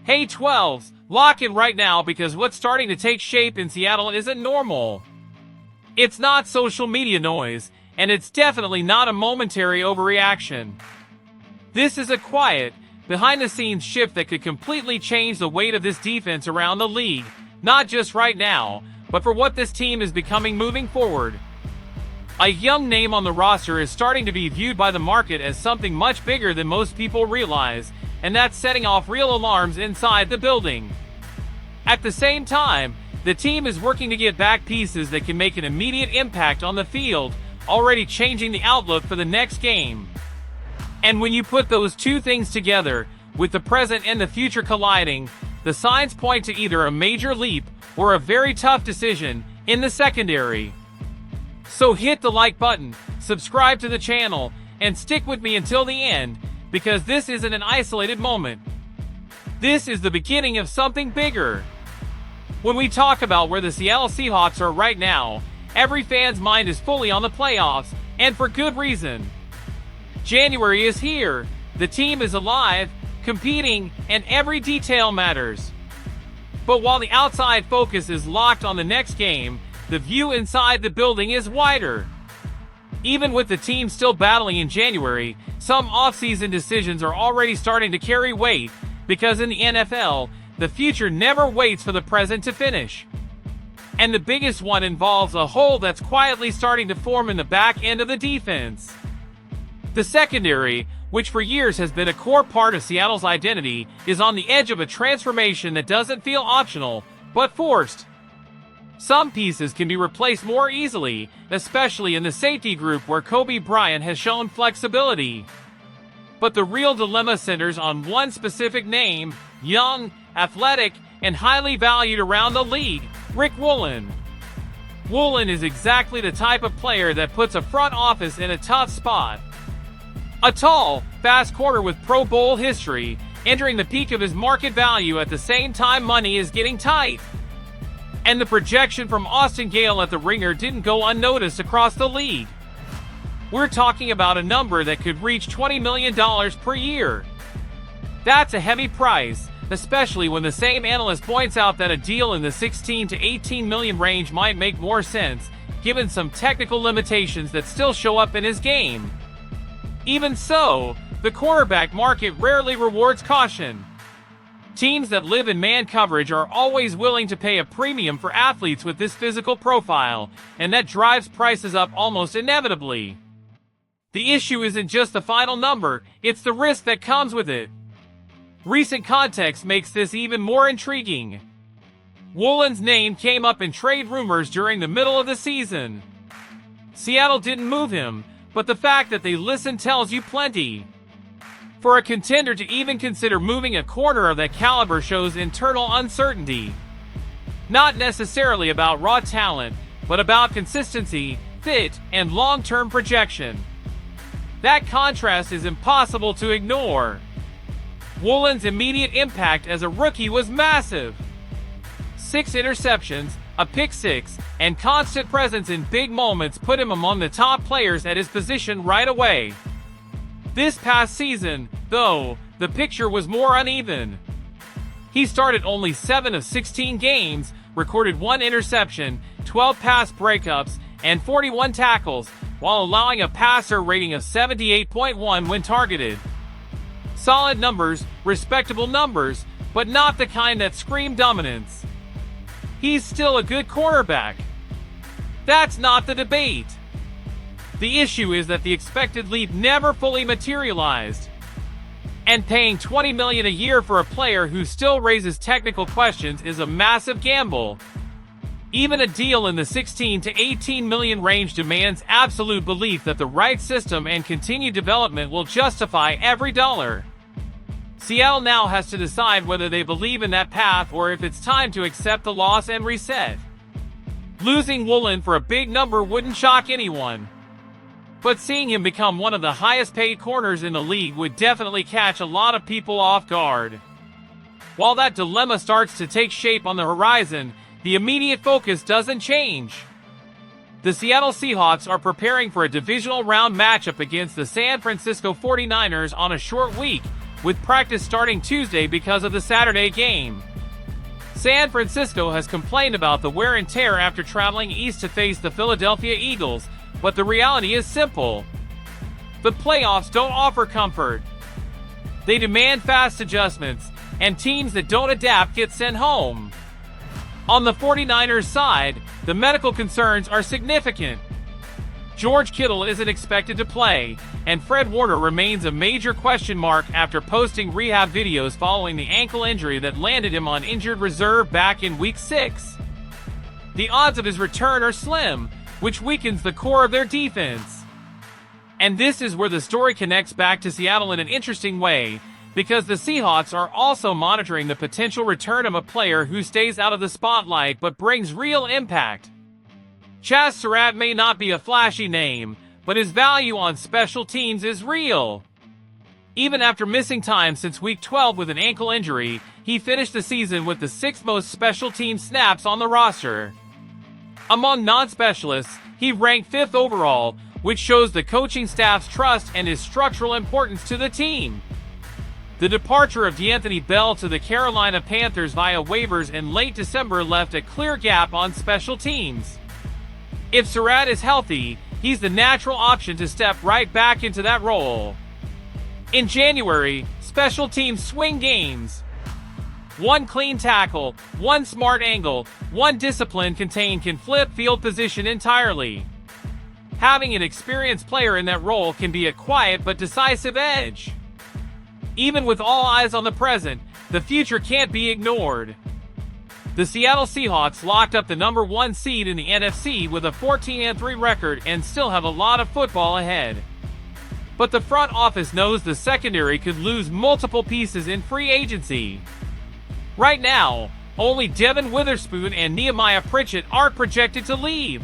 Hey 12s, lock in right now because what's starting to take shape in Seattle isn't normal. It's not social media noise, and it's definitely not a momentary overreaction. This is a quiet, behind-the-scenes shift that could completely change the weight of this defense around the league, not just right now, but for what this team is becoming moving forward. A young name on the roster is starting to be viewed by the market as something much bigger than most people realize, and that's setting off real alarms inside the building. At the same time, the team is working to get back pieces that can make an immediate impact on the field, already changing the outlook for the next game. And when you put those two things together, with the present and the future colliding, the signs point to either a major leap or a very tough decision in the secondary. So hit the like button, subscribe to the channel, and stick with me until the end, because this isn't an isolated moment. This is the beginning of something bigger. When we talk about where the Seattle Seahawks are right now, every fan's mind is fully on the playoffs, and for good reason. January is here, the team is alive, competing, and every detail matters. But while the outside focus is locked on the next game, the view inside the building is wider. Even with the team still battling in January, some offseason decisions are already starting to carry weight, because in the NFL, the future never waits for the present to finish. And the biggest one involves a hole that's quietly starting to form in the back end of the defense. The secondary, which for years has been a core part of Seattle's identity, is on the edge of a transformation that doesn't feel optional, but forced. Some pieces can be replaced more easily, especially in the safety group where Kobe Bryant has shown flexibility. But the real dilemma centers on one specific name: young, athletic, and highly valued around the league, Rick Woolen. Woolen is exactly the type of player that puts a front office in a tough spot. A tall, fast corner with Pro Bowl history, entering the peak of his market value at the same time money is getting tight. And the projection from Austin Gale at the Ringer didn't go unnoticed across the league. We're talking about a number that could reach $20 million per year. That's a heavy price, especially when the same analyst points out that a deal in the 16 to 18 million range might make more sense, given some technical limitations that still show up in his game. Even so, the quarterback market rarely rewards caution. Teams that live in man coverage are always willing to pay a premium for athletes with this physical profile, and that drives prices up almost inevitably. The issue isn't just the final number, it's the risk that comes with it. Recent context makes this even more intriguing. Woolen's name came up in trade rumors during the middle of the season. Seattle didn't move him, but the fact that they listened tells you plenty. For a contender to even consider moving a corner of that caliber shows internal uncertainty. Not necessarily about raw talent, but about consistency, fit, and long-term projection. That contrast is impossible to ignore. Woolen's immediate impact as a rookie was massive. 6 interceptions, a pick-six, and constant presence in big moments put him among the top players at his position right away. This past season, though, the picture was more uneven. He started only 7 of 16 games, recorded 1 interception, 12 pass breakups, and 41 tackles, while allowing a passer rating of 78.1 when targeted. Solid numbers, respectable numbers, but not the kind that scream dominance. He's still a good quarterback. That's not the debate. The issue is that the expected leap never fully materialized. And paying $20 million a year for a player who still raises technical questions is a massive gamble. Even a deal in the 16 to 18 million range demands absolute belief that the right system and continued development will justify every dollar. Seattle now has to decide whether they believe in that path or if it's time to accept the loss and reset. Losing Woolen for a big number wouldn't shock anyone. But seeing him become one of the highest paid corners in the league would definitely catch a lot of people off guard. While that dilemma starts to take shape on the horizon, the immediate focus doesn't change. The Seattle Seahawks are preparing for a divisional round matchup against the San Francisco 49ers on a short week, with practice starting Tuesday because of the Saturday game. San Francisco has complained about the wear and tear after traveling east to face the Philadelphia Eagles, but the reality is simple. The playoffs don't offer comfort. They demand fast adjustments, and teams that don't adapt get sent home. On the 49ers side, the medical concerns are significant. George Kittle isn't expected to play, and Fred Warner remains a major question mark after posting rehab videos following the ankle injury that landed him on injured reserve back in Week 6. The odds of his return are slim, which weakens the core of their defense. And this is where the story connects back to Seattle in an interesting way, because the Seahawks are also monitoring the potential return of a player who stays out of the spotlight but brings real impact. Chaz Surratt may not be a flashy name, but his value on special teams is real. Even after missing time since Week 12 with an ankle injury, he finished the season with the 6th most special team snaps on the roster. Among non-specialists, he ranked 5th overall, which shows the coaching staff's trust and his structural importance to the team. The departure of D'Anthony Bell to the Carolina Panthers via waivers in late December left a clear gap on special teams. If Surratt is healthy, he's the natural option to step right back into that role. In January, special teams swing games. One clean tackle, one smart angle, one disciplined contain can flip field position entirely. Having an experienced player in that role can be a quiet but decisive edge. Even with all eyes on the present, the future can't be ignored. The Seattle Seahawks locked up the number 1 seed in the NFC with a 14-3 record and still have a lot of football ahead. But the front office knows the secondary could lose multiple pieces in free agency. Right now, only Devin Witherspoon and Nehemiah Pritchett are projected to leave.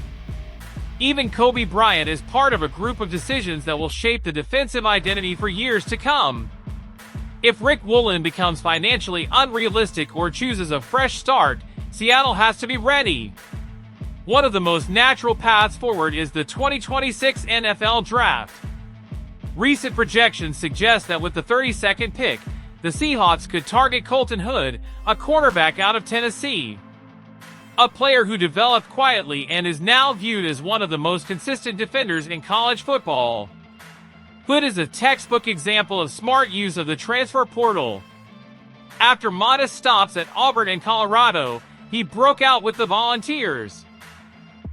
Even Kobe Bryant is part of a group of decisions that will shape the defensive identity for years to come. If Rick Woolen becomes financially unrealistic or chooses a fresh start, Seattle has to be ready. One of the most natural paths forward is the 2026 NFL Draft. Recent projections suggest that with the 32nd pick, the Seahawks could target Colton Hood, a cornerback out of Tennessee. A player who developed quietly and is now viewed as one of the most consistent defenders in college football. Hood is a textbook example of smart use of the transfer portal. After modest stops at Auburn and Colorado, he broke out with the Volunteers.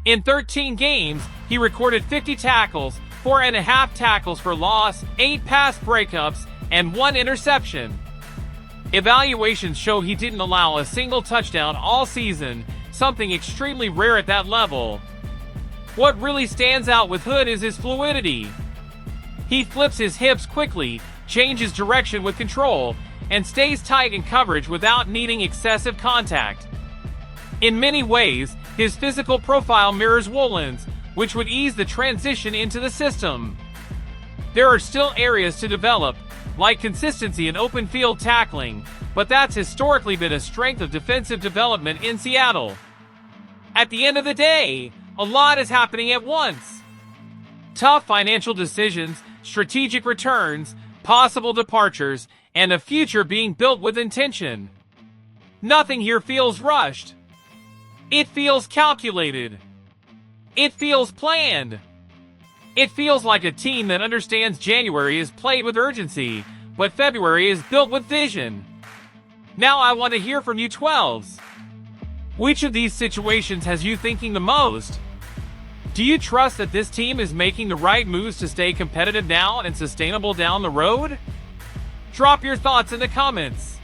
In 13 games, he recorded 50 tackles, 4.5 tackles for loss, 8 pass breakups, and 1 interception. Evaluations show he didn't allow a single touchdown all season, something extremely rare at that level. What really stands out with Hood is his fluidity. He flips his hips quickly, changes direction with control, and stays tight in coverage without needing excessive contact. In many ways, his physical profile mirrors Woolen's, which would ease the transition into the system. There are still areas to develop, like consistency in open field tackling, but that's historically been a strength of defensive development in Seattle. At the end of the day, a lot is happening at once. Tough financial decisions, strategic returns, possible departures, and a future being built with intention. Nothing here feels rushed. It feels calculated. It feels planned. It feels like a team that understands January is played with urgency, but February is built with vision. Now I want to hear from you 12s. Which of these situations has you thinking the most? Do you trust that this team is making the right moves to stay competitive now and sustainable down the road? Drop your thoughts in the comments.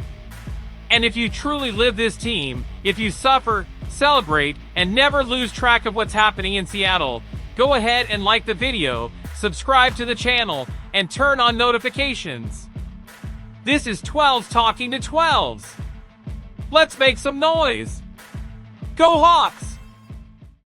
And if you truly live this team, if you suffer, celebrate, and never lose track of what's happening in Seattle, go ahead and like the video, subscribe to the channel, and turn on notifications. This is 12s talking to 12s. Let's make some noise. Go Hawks!